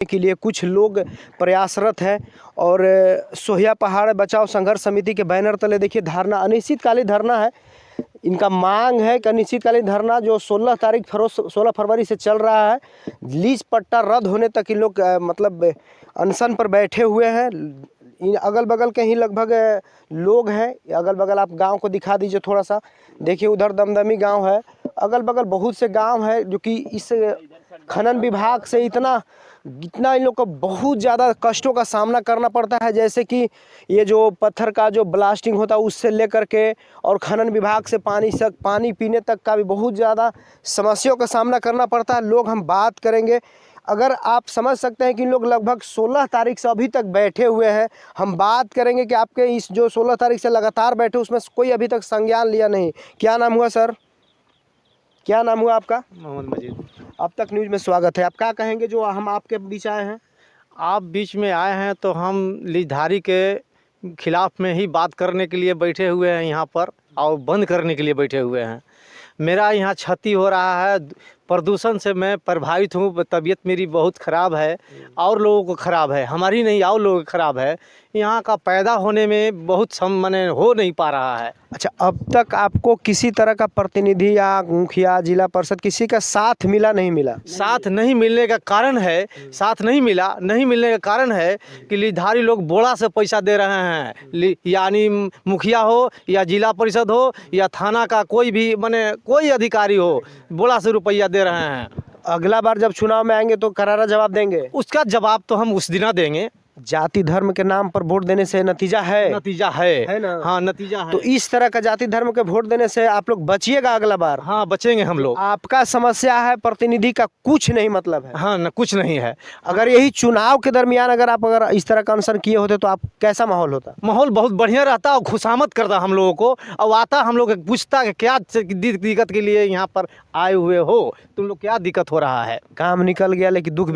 के लिए कुछ लोग प्रयासरत है और सोहिया पहाड़ बचाओ संघर्ष समिति के बैनर तले देखिए धरना, अनिश्चितकालीन धरना है। इनका मांग है कि अनिश्चितकालीन धरना जो 16 फरवरी से चल रहा है, लीज पट्टा रद्द होने तक इन लोग मतलब अनशन पर बैठे हुए हैं। इन अगल बगल के ही लगभग लोग हैं। अगल बगल आप गांव को दिखा दीजिए थोड़ा सा, देखिए उधर दमदमी गांव है, अगल बगल बहुत से गांव है जो कि इस खनन विभाग से इतना इन लोग को बहुत ज़्यादा कष्टों का सामना करना पड़ता है। जैसे कि ये जो पत्थर का जो ब्लास्टिंग होता है उससे लेकर के और खनन विभाग से पानी पीने तक का भी बहुत ज़्यादा समस्याओं का सामना करना पड़ता है। लोग हम बात करेंगे, अगर आप समझ सकते हैं कि लोग लगभग 16 तारीख से अभी तक बैठे हुए हैं। हम बात करेंगे कि आपके इस जो 16 तारीख से लगातार बैठे उसमें कोई अभी तक संज्ञान लिया नहीं। क्या नाम हुआ सर? क्या नाम हुआ आपका? मोहम्मद मजीद। अब तक न्यूज़ में स्वागत है। आप क्या कहेंगे जो हम आपके बीच आए हैं? आप बीच में आए हैं तो हम लीजधारी के खिलाफ में ही बात करने के लिए बैठे हुए हैं यहाँ पर, और बंद करने के लिए बैठे हुए हैं। मेरा यहाँ क्षति हो रहा है, प्रदूषण से मैं प्रभावित हूँ, तबीयत मेरी बहुत ख़राब है, और लोगों को ख़राब है, हमारी नहीं और लोगों को ख़राब है। यहाँ का पैदा होने में बहुत माने हो नहीं पा रहा है। अच्छा, अब तक आपको किसी तरह का प्रतिनिधि या मुखिया जिला परिषद किसी का साथ मिला नहीं मिला? साथ नहीं मिलने का कारण है, साथ नहीं मिलने का कारण है कि लीजधारी लोग बोड़ा से पैसा दे रहे हैं। यानी मुखिया हो या जिला परिषद हो या थाना का कोई भी माने कोई अधिकारी हो, बोड़ा से रुपया दे रहे हैं। अगला बार जब चुनाव में आएंगे तो करारा जवाब देंगे? उसका जवाब तो हम उस दिन देंगे। जाति धर्म के नाम पर वोट देने से नतीजा है ना? हाँ, नतीजा है। तो इस तरह का जाति धर्म के वोट देने से आप लोग बचिएगा अगला बार? हाँ, बचेंगे हम लोग। आपका समस्या है, प्रतिनिधि का कुछ नहीं मतलब है? हाँ, न कुछ नहीं है। अगर यही चुनाव के दरमियान अगर इस तरह का अनशन किए होते तो आप कैसा माहौल होता? माहौल बहुत बढ़िया रहता और खुशामद करता हम लोगों को, और आता हम लोग पूछता कि क्या दिक्कत के लिए यहाँ पर आए हुए हो, तुम लोग क्या दिक्कत हो रहा है। काम निकल गया लेकिन दुख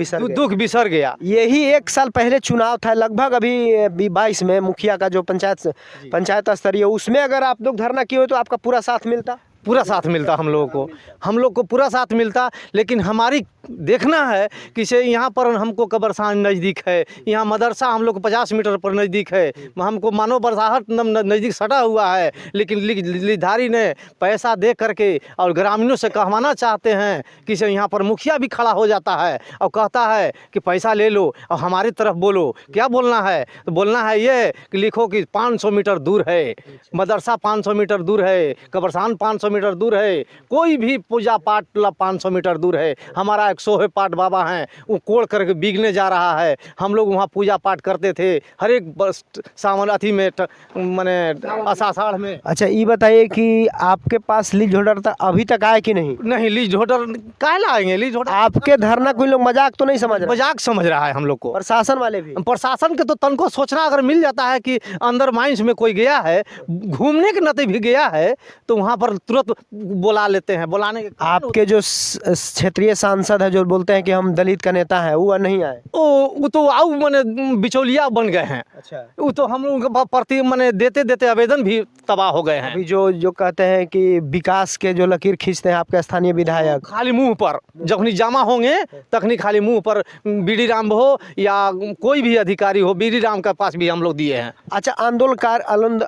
बिसर गया। यही 1 साल पहले चुनाव था लगभग अभी 22 में, मुखिया का जो पंचायत स्तरीय, उसमें अगर आप लोग धरना किए हो तो आपका पूरा साथ मिलता? पूरा साथ मिलता हम लोग को पूरा साथ मिलता। लेकिन हमारी देखना है कि से यहाँ पर हमको कब्रस्तान नज़दीक है, यहाँ मदरसा हम लोग को 50 मीटर पर नज़दीक है, हमको मानो बरसाहट नज़दीक सटा हुआ है। लेकिन लीजधारी ने पैसा दे करके और ग्रामीणों से कहवाना चाहते हैं कि से यहाँ पर मुखिया भी खड़ा हो जाता है और कहता है कि पैसा ले लो और हमारी तरफ बोलो। क्या बोलना है? तो बोलना है ये कि लिखो कि 500 मीटर दूर है मदरसा, 500 मीटर दूर है कब्रस्तान, 500 मीटर दूर है कोई भी पूजा पाठ 500 मीटर दूर है। हमारा एक सोहे पाठ बाबा हैं, वो कोड़ करके बिगने जा रहा है। हम लोग वहाँ पूजा पाठ करते थे हर एक सावन अथी में मैंने आषाढ़ में। अच्छा, ये बताइए कि आपके पास लीज होल्डर तक अभी तक आए कि नहीं? नहीं, लीज होल्डर काहे लाएंगे? लीज होल्डर आपके धरना कोई लोग मजाक तो नहीं समझ रहे? मजाक समझ रहा है हम लोग को। प्रशासन वाले भी? प्रशासन के तो तन को सोचना अगर मिल जाता है कि अंदर माइंस में कोई गया है, घूमने के नाते भी गया है, तो वहाँ पर तुरंत बुला लेते हैं। बुलाने के आपके जो क्षेत्रीय सांसद है जो बोलते हैं कि हम दलित का नेता है, वो नहीं आए? वो तो आओ मैंने बिचौलिया बन गए हैं। अच्छा, वो तो हम लोगों के प्रति मैंने देते देते आवेदन भी तबाह हो गए हैं। अभी जो कहते हैं कि विकास के जो लकीर खींचते हैं आपके स्थानीय विधायक, खाली मुंह पर जखनी जमा होंगे तखनी खाली मुंह पर बीडी राम हो या कोई भी अधिकारी हो, बीडी राम के पास भी हम लोग दिए हैं। अच्छा,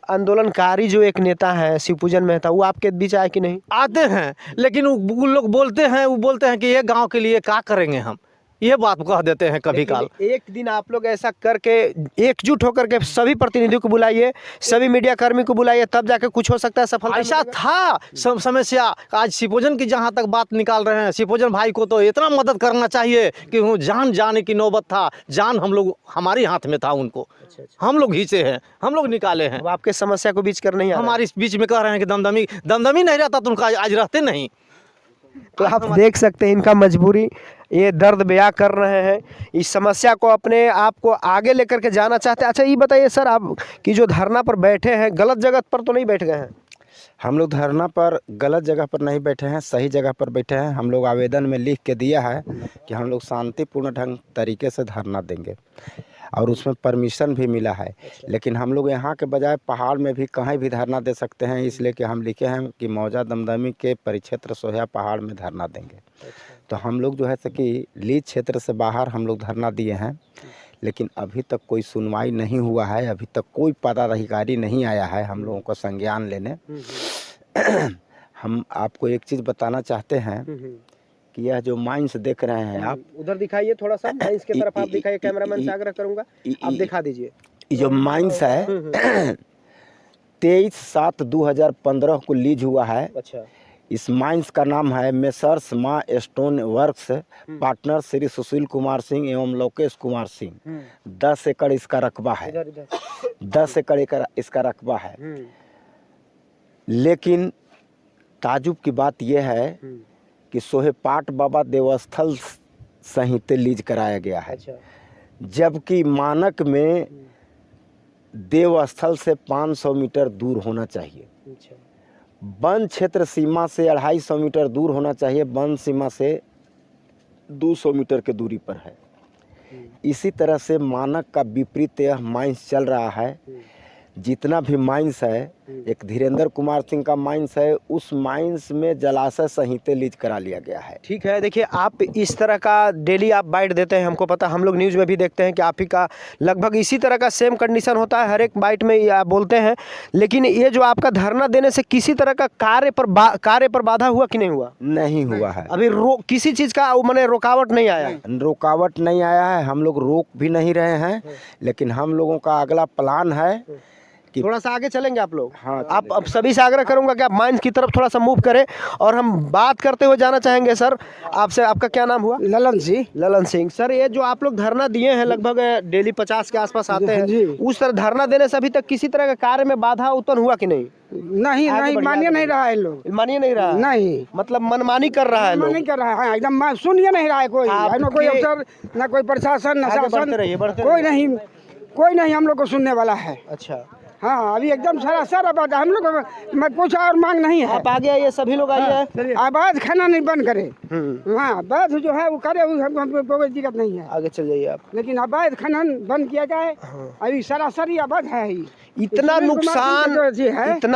आंदोलनकारी जो एक नेता है शिवपूजन मेहता, वो आपके बीच आए कि नहीं? आते हैं, लेकिन वो लोग बोलते हैं कि ये गांव के लिए क्या करेंगे हम, ये बात कह देते हैं कभी काल। एक दिन आप लोग ऐसा करके एकजुट होकर के सभी प्रतिनिधियों को बुलाइए, सभी मीडिया कर्मी को बुलाइए, तब जाके कुछ हो सकता है, सफलता ऐसा था समस्या। आज शिवपूजन की जहाँ तक बात निकाल रहे हैं, शिवपूजन भाई को तो इतना मदद करना चाहिए कि वो जान जाने की नौबत था, जान हम लोग हमारे हाथ में था, उनको हम लोग खींचे हैं, हम लोग निकाले हैं। आपके समस्या को बीच कर नहीं हमारे बीच में कह रहे हैं कि दमदमी नहीं रहता तो उनका आज रहते नहीं। तो आप देख सकते हैं इनका मजबूरी, ये दर्द बयां कर रहे हैं, इस समस्या को अपने आप को आगे लेकर के जाना चाहते हैं। अच्छा, ये बताइए सर, आप कि जो धरना पर बैठे हैं गलत जगह पर तो नहीं बैठ गए हैं? हम लोग धरना पर गलत जगह पर नहीं बैठे हैं, सही जगह पर बैठे हैं। हम लोग आवेदन में लिख के दिया है कि हम लोग शांतिपूर्ण ढंग तरीके से धरना देंगे और उसमें परमिशन भी मिला है। लेकिन हम लोग यहाँ के बजाय पहाड़ में भी कहीं भी धरना दे सकते हैं, इसलिए कि हम लिखे हैं कि मौजा दमदमी के परिक्षेत्र सोया पहाड़ में धरना देंगे। तो हम लोग जो है सो कि लीज क्षेत्र से बाहर हम लोग धरना दिए हैं, लेकिन अभी तक कोई सुनवाई नहीं हुआ है। अभी तक कोई पदाधिकारी नहीं आया है हम लोगों को संज्ञान लेने। हम आपको एक चीज़ बताना चाहते हैं कि यह जो माइंस देख रहे हैं आप, उधर दिखाइए थोड़ा सा, माइंस की तरफ आप दिखाइए, कैमरामैन से आग्रह करूंगा आप दिखा दीजिए। ये जो माइंस है 23/7/2015 को लीज हुआ है। अच्छा। इस माइंस का नाम है मेसर्स माँ stone works, partner Shri Sushil Kumar Singh एवं लोकेश कुमार सिंह। 10 एकड़ इसका रकबा है। 10 एकड़ इसका रकबा है। लेकिन ताजुब की बात यह है कि सोहेपाट बाबा देवस्थल संहिते लीज कराया गया है। अच्छा। जबकि मानक में देवस्थल से 500 मीटर दूर होना चाहिए। अच्छा। वन क्षेत्र सीमा से 250 मीटर दूर होना चाहिए। वन सीमा से 200 मीटर के दूरी पर है। इसी तरह से मानक का विपरीत यह माइंस चल रहा है। जितना भी माइंस है, एक धीरेन्द्र कुमार सिंह का माइंस है, उस माइंस में जलाशय संहिते लीज करा लिया गया है। ठीक है, देखिए आप इस तरह का डेली आप बाइट देते हैं, हमको पता, हम लोग न्यूज़ में भी देखते हैं कि आप ही का लगभग इसी तरह का सेम कंडीशन होता है, हर एक बाइट में ये आप बोलते हैं। लेकिन ये जो आपका धरना देने से किसी तरह का कार्य पर बाधा हुआ कि नहीं हुआ? नहीं हुआ है। अभी किसी चीज़ का मैंने रुकावट नहीं आया? रुकावट नहीं आया है। हम लोग रोक भी नहीं रहे हैं, लेकिन हम लोगों का अगला प्लान है। थोड़ा सा आगे चलेंगे आप लोग? हाँ, आप अब सभी से आग्रह करूंगा कि आप माइंस की तरफ थोड़ा सा मूव करें। और हम बात करते हुए जाना चाहेंगे सर आपसे, आपका क्या नाम हुआ? ललन सिंह। ललन सिंह। सर ये जो आप लोग धरना दिए हैं, लगभग डेली 50 के आसपास आते हैं, उस तरह धरना देने से अभी तक किसी तरह का कार्य में बाधा उत्पन्न हुआ कि नहीं? नहीं, मानिए नहीं रहा है लोग। मानिए नहीं रहा? नहीं, मतलब मनमानी कर रहा है लोग? नहीं कर रहा है, एकदम सुनिए नहीं रहा है कोई। ना कोई अफसर, ना कोई प्रशासन, ना शासन, कोई नहीं हम लोग को सुनने वाला है। अच्छा। हाँ, अभी एकदम सरासर आबाद हम लोग में कुछ और मांग नहीं है। आप आगे आइए, सभी लोग आइए। आबाद खाना नहीं बंद करे। हाँ, आबाद जो है वो करे, हमको कोई दिक्कत नहीं है। आगे चल जाइए आप। लेकिन आबाद खनन बंद किया जाए। अभी सरासर ही आबाद है ही। इतना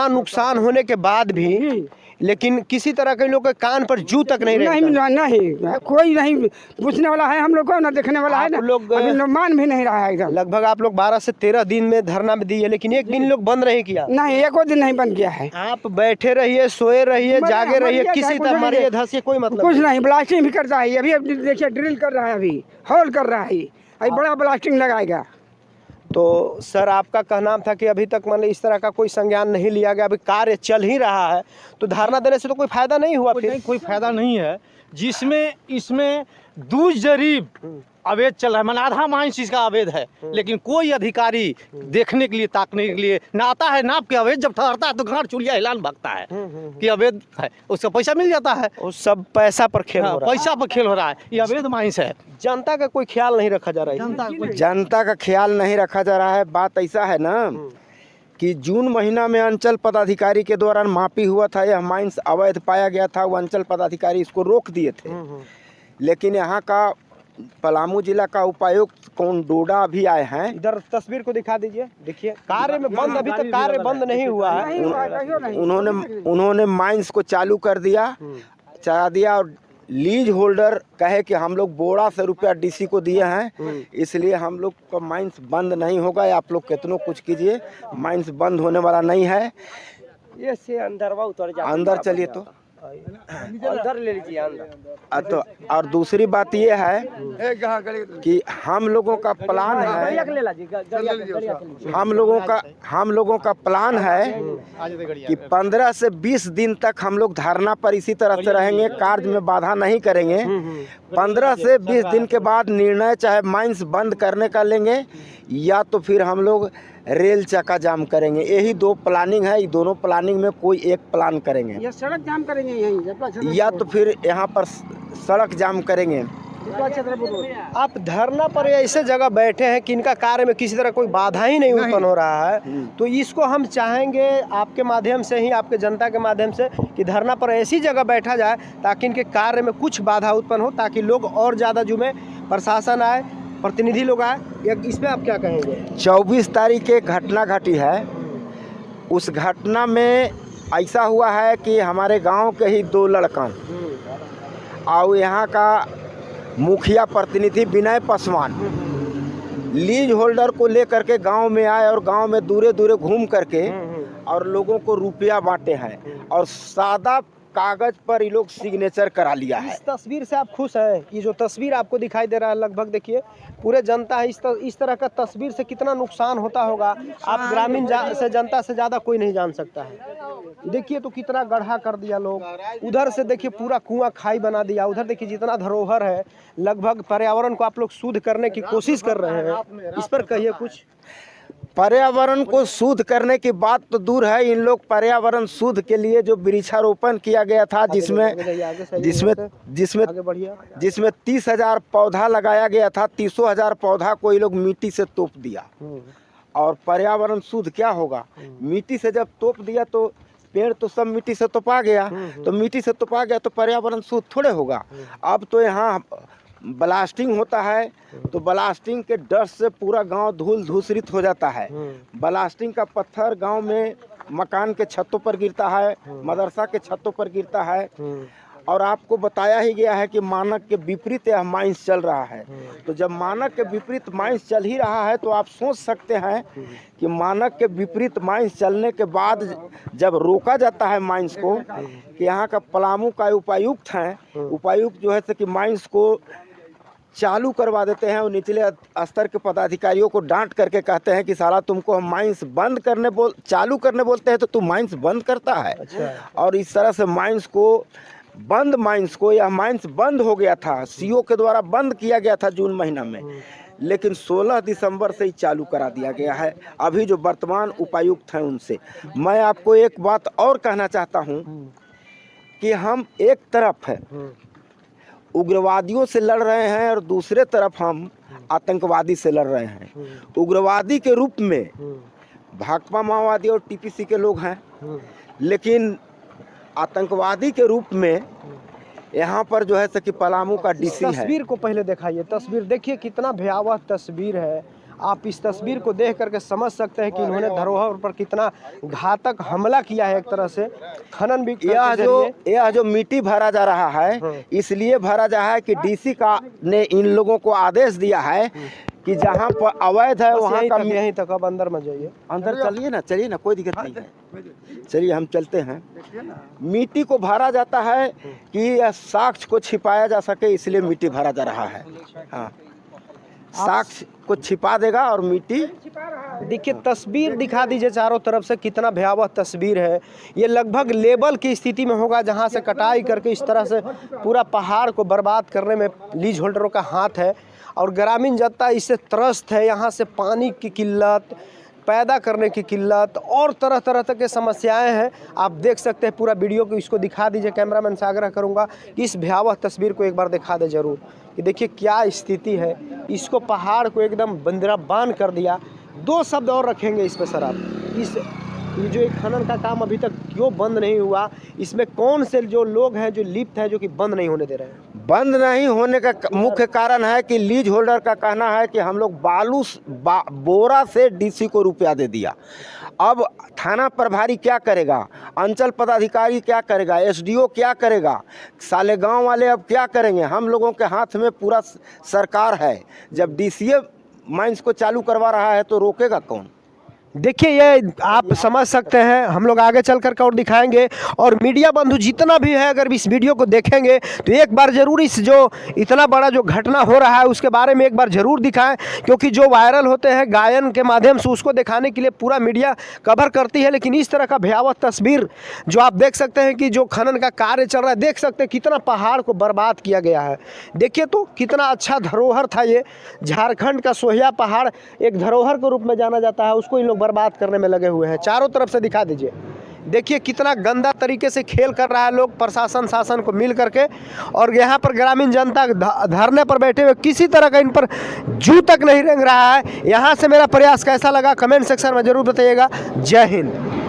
नुकसान होने के बाद भी लेकिन किसी तरह के लोग के कान पर जू तक नहीं नहीं, कोई नहीं पूछने वाला है हम लोग को, ना देखने वाला है। लोग मान भी नहीं रहा है एकदम। लगभग आप लोग 12 से 13 दिन में धरना में दिए, लेकिन एक दिन लोग बंद नहीं किया? नहीं, एको दिन नहीं बंद किया है। आप बैठे रहिए, सोए रहिए, जागे रहिए, किसी तरह मरिए धसिए, कोई मतलब कुछ नहीं। ब्लास्टिंग भी करता है अभी देखिए, ड्रिल कर रहा है, अभी होल कर रहा है, अभी बड़ा ब्लास्टिंग लगाएगा। तो सर आपका कहना था कि अभी तक मतलब इस तरह का कोई संज्ञान नहीं लिया गया, अभी कार्य चल ही रहा है, तो धरना देने से तो कोई फायदा नहीं हुआ? कोई फायदा नहीं है, जिसमें इसमें दूज जरीब अवैध चल रहा है। मैंने आधा माइंस इसका अवैध है, लेकिन कोई अधिकारी देखने के लिए, ताकने के लिए ना आता है। नाप के अवैध जब ठहरता है तो घर चुलिया हिलान भागता है कि अवैध है, उसका पैसा मिल जाता है। उस सब पैसा पर खेल हो रहा है। पैसा पर खेल हो रहा है, ये अवैध माइंस है। जनता का कोई ख्याल नहीं रखा जा रहा है। जनता का ख्याल नहीं रखा जा रहा है। बात ऐसा है ना कि जून महीना में अंचल पदाधिकारी के द्वारा मापी हुआ था, यह माइंस अवैध पाया गया था। वो अंचल पदाधिकारी इसको रोक दिए थे। लेकिन यहाँ का पलामू जिला का उपायुक्त कौन डोडा अभी आए हैं। इधर तस्वीर को दिखा दीजिए, देखिए कार्य में बंद, अभी तक कार्य बंद नहीं हुआ है। उन्होंने माइंस को चालू कर दिया, चला दिया, और लीज होल्डर कहे कि हम लोग बोरा से रुपया डीसी को दिए हैं, इसलिए हम लोग का माइंस बंद नहीं होगा। आप लोग कितनों कुछ कीजिए, माइंस बंद होने वाला नहीं है। ये से अंदर उतर जाए, अंदर चलिए तो अंदर ले लीजिए अंदर। तो और दूसरी बात ये है कि हम लोगों का प्लान है, हम लोगों का प्लान है कि 15 से 20 दिन तक हम लोग धरना पर इसी तरह से रहेंगे, कार्य में बाधा नहीं करेंगे। 15 से 20 दिन के बाद निर्णय चाहे माइंस बंद करने का लेंगे, या तो फिर हम लोग रेल चक्का जाम करेंगे। यही दो प्लानिंग है। ये दोनों प्लानिंग में कोई एक प्लान करेंगे, या सड़क जाम करेंगे यहीं, या तो फिर यहाँ पर सड़क जाम करेंगे। आप धरना पर ऐसे जगह बैठे हैं कि इनका कार्य में किसी तरह कोई बाधा ही नहीं उत्पन्न हो रहा है, तो इसको हम चाहेंगे आपके माध्यम से ही, आपके जनता के माध्यम से, कि धरना पर ऐसी जगह बैठा जाए ताकि इनके कार्य में कुछ बाधा उत्पन्न हो, ताकि लोग और ज़्यादा जुमे, प्रशासन आए, प्रतिनिधि लोग आए। इसमें आप क्या कहेंगे? 24 तारीख की घटना घटी है। उस घटना में ऐसा हुआ है कि हमारे गांव के ही 2 लड़का और यहाँ का मुखिया प्रतिनिधि विनय पासवान लीज होल्डर को लेकर के गांव में आए और गांव में दूरे दूरे घूम करके और लोगों को रुपया बांटे हैं और सादा कागज पर ये लोग सिग्नेचर करा लिया है। इस तस्वीर से आप खुश हैं? ये जो तस्वीर आपको दिखाई दे रहा है, लगभग देखिए पूरे जनता है, इस तरह का तस्वीर से कितना नुकसान होता होगा आप ग्रामीण से जनता से ज़्यादा कोई नहीं जान सकता है। देखिए तो कितना गड्ढा कर दिया लोग, उधर से देखिए पूरा कुआं खाई बना दिया, उधर देखिए जितना धरोहर है, लगभग पर्यावरण को आप लोग शुद्ध करने की कोशिश कर रहे हैं। इस पर कहिए कुछ। पर्यावरण को शुद्ध करने की बात तो दूर है, इन लोग पर्यावरण शुद्ध के लिए जो वृक्षारोपण किया गया था जिसमें 30,000 पौधा लगाया गया था, 30,000 पौधा को ये लोग मिट्टी से तोप दिया। और पर्यावरण शुद्ध क्या होगा? मिट्टी से जब तोप दिया तो पेड़ तो सब मिट्टी से तोपा गया, तो मिट्टी से तोपा गया तो पर्यावरण शुद्ध थोड़े होगा। अब तो यहाँ ब्लास्टिंग होता है तो ब्लास्टिंग के डर से पूरा गांव धूल धूसरित हो जाता है। ब्लास्टिंग का पत्थर गांव में मकान के छतों पर गिरता है, मदरसा के छतों पर गिरता है। और आपको बताया ही गया है कि मानक के विपरीत यह माइंस चल रहा है। तो जब मानक के विपरीत माइंस चल ही रहा है तो आप सोच सकते हैं कि मानक के विपरीत माइंस चलने के बाद जब रोका जाता है माइंस को, कि यहाँ का पलामू का उपायुक्त हैं, उपायुक्त जो है कि माइंस को चालू करवा देते हैं और निचले स्तर के पदाधिकारियों को डांट करके कहते हैं कि साला तुमको हम माइंस बंद करने चालू करने बोलते हैं तो तू माइंस बंद करता है। और इस तरह से माइंस को यह माइंस बंद हो गया था, सीओ के द्वारा बंद किया गया था जून महीना में, लेकिन 16 दिसंबर से ही चालू करा दिया गया है अभी जो वर्तमान उपायुक्त हैं उनसे। मैं आपको एक बात और कहना चाहता हूं कि हम एक तरफ है उग्रवादियों से लड़ रहे हैं और दूसरे तरफ हम आतंकवादी से लड़ रहे हैं। उग्रवादी के रूप में भाकपा माओवादी और टीपीसी के लोग हैं, लेकिन आतंकवादी के रूप में यहाँ पर जो है कि पलामू का डीसी है। तस्वीर को पहले दिखाइए, तस्वीर देखिए कितना भयावह तस्वीर है। आप इस तस्वीर को देख करके समझ सकते हैं कि इन्होंने धरोहर पर कितना घातक हमला किया है। एक तरह से खनन भी यह जो मिट्टी भरा जा रहा है इसलिए भरा जा रहा है कि डीसी का ने इन लोगों को आदेश दिया है कि जहाँ पर अवैध है वहाँ का यहीं तक। अब अंदर में जाइए, अंदर चलिए ना, कोई दिक्कत नहीं है, चलिए हम चलते हैं। मिट्टी को भरा जाता है कि यह साक्ष्य को छिपाया जा सके, इसलिए मिट्टी भरा जा रहा है। हाँ, साक्ष्य को छिपा देगा और मिट्टी। देखिए तस्वीर दिखा दीजिए चारों तरफ से, कितना भयावह तस्वीर है। ये लगभग लेबल की स्थिति में होगा जहां से कटाई करके इस तरह से पूरा पहाड़ को बर्बाद करने में लीज होल्डरों का हाथ है और ग्रामीण जनता इससे त्रस्त है। यहाँ से पानी की किल्लत, पैदा करने की किल्लत और तरह तरह के समस्याएं हैं। आप देख सकते हैं पूरा वीडियो को, इसको दिखा दीजिए। कैमरामैन से आग्रह करूंगा कि इस भयावह तस्वीर को एक बार दिखा दे जरूर, कि देखिए क्या स्थिति है। इसको पहाड़ को एकदम बंदराबान कर दिया। 2 शब्द और रखेंगे इस पर सर आप, ये जो एक खनन का काम अभी तक क्यों बंद नहीं हुआ, इसमें कौन से जो लोग हैं जो लिप्त हैं जो कि बंद नहीं होने दे रहे हैं? बंद नहीं होने का मुख्य कारण है कि लीज होल्डर का कहना है कि हम लोग बोरा से डीसी को रुपया दे दिया। अब थाना प्रभारी क्या करेगा, अंचल पदाधिकारी क्या करेगा, एसडीओ क्या करेगा, साले गांव वाले अब क्या करेंगे? हम लोगों के हाथ में पूरा सरकार है। जब डीसीए माइंस को चालू करवा रहा है तो रोकेगा कौन? देखिए ये आप समझ सकते हैं, हम लोग आगे चल कर और दिखाएंगे। और मीडिया बंधु जितना भी है अगर इस वीडियो को देखेंगे तो एक बार ज़रूर इस जो इतना बड़ा जो घटना हो रहा है उसके बारे में एक बार ज़रूर दिखाएं, क्योंकि जो वायरल होते हैं गायन के माध्यम से उसको दिखाने के लिए पूरा मीडिया कवर करती है। लेकिन इस तरह का भयावह तस्वीर जो आप देख सकते हैं कि जो खनन का कार्य चल रहा है, देख सकते हैं कितना पहाड़ को बर्बाद किया गया है। देखिए तो कितना अच्छा धरोहर था ये। झारखंड का सोहिया पहाड़ एक धरोहर के रूप में जाना जाता है, उसको इन लोग बर्बाद करने में लगे हुए हैं। चारों तरफ से दिखा दीजिए, देखिए कितना गंदा तरीके से खेल कर रहा है लोग, प्रशासन शासन को मिल करके। और यहाँ पर ग्रामीण जनता धरने पर बैठे हुए किसी तरह का इन पर जू तक नहीं रेंग रहा है। यहाँ से मेरा प्रयास कैसा लगा कमेंट सेक्शन में जरूर बताइएगा। जय हिंद।